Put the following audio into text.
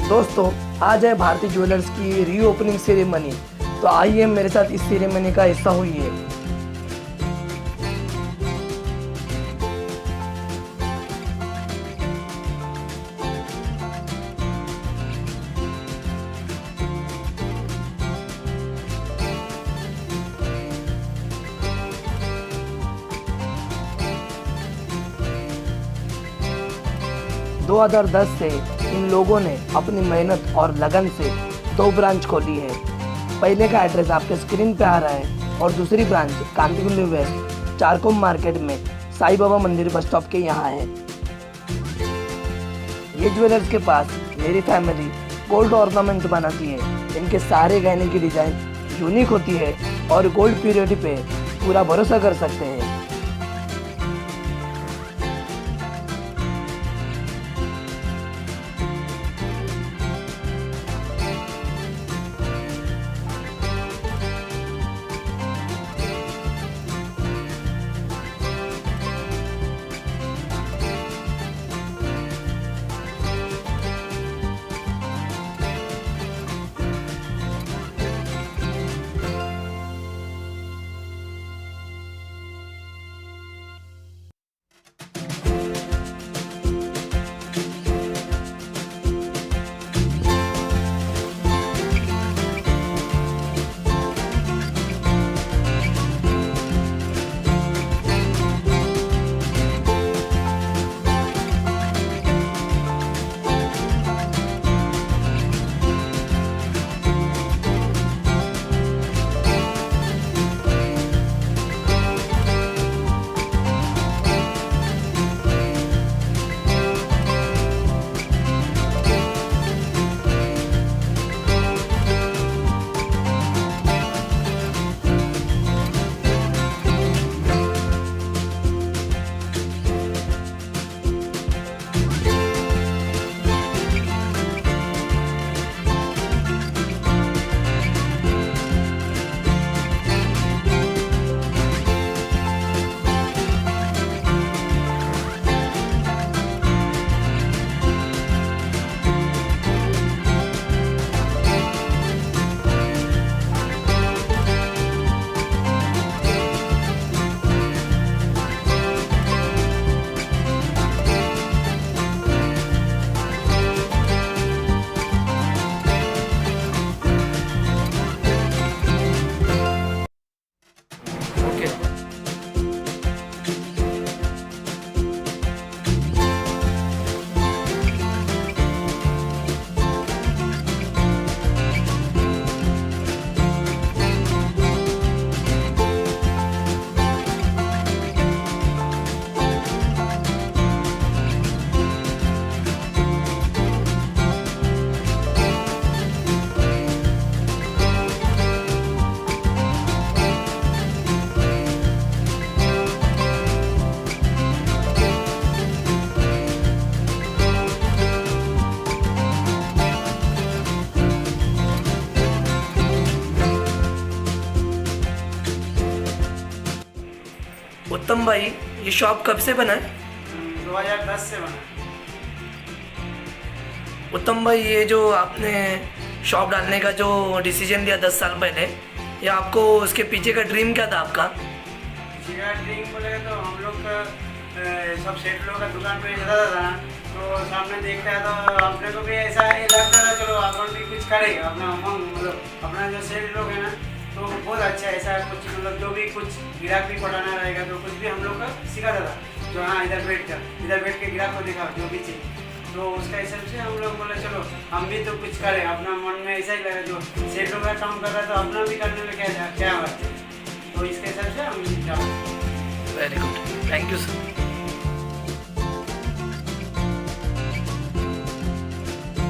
दोस्तों, आज है भारती ज्वेलर्स की रीओपनिंग सेरेमनी। तो आइए मेरे साथ इस सेरेमनी का हिस्सा होइए। दो 2010 से इन लोगों ने अपनी मेहनत और लगन से 2 ब्रांच खोली है। पहले का एड्रेस आपके स्क्रीन पे आ रहा है और दूसरी ब्रांच कांतिगुल्ली वेस्ट चारकोम मार्केट में साईं बाबा मंदिर बस स्टॉप के यहाँ है। ये ज्वेलर्स के पास मेरी फैमिली गोल्ड ऑर्नामेंट बनाती है। इनके सारे गहने की डिजाइन यूनिक होती है और गोल्ड प्योरिटी पे पूरा भरोसा कर सकते हैं। उत्तम भाई, ये शॉप कब से बना है? 2010 से बना। उत्तम भाई, ये जो आपने शॉप डालने का जो डिसीजन लिया 10 साल पहले, ये आपको उसके पीछे का ड्रीम क्या था आपका? पीछे का ड्रीम बोले तो हम लोग का सब सेठ लोग का दुकान पे जाता था ना, तो सामने देखता है तो अपने को भी ऐसा ही लगता था चलो अपन भी कुछ करेंगे अपना मतलब अपना जो सेठ लोग है ना, तो बहुत अच्छा ऐसा कुछ मतलब जो भी कुछ ग्राहक भी पढ़ाना रहेगा तो कुछ भी हम लोग का सिखाता था। जो हाँ इधर बैठ के ग्राहक को दिखा जो भी चाहिए, तो उसका हिसाब से हम लोग बोले चलो हम भी तो कुछ करें। अपना मन में ऐसा ही लगा जो सेठ लोग का काम कर रहा है तो अपना भी करने में क्या बात है, तो इसके हिसाब से हम जाओ। Very good, thank you sir.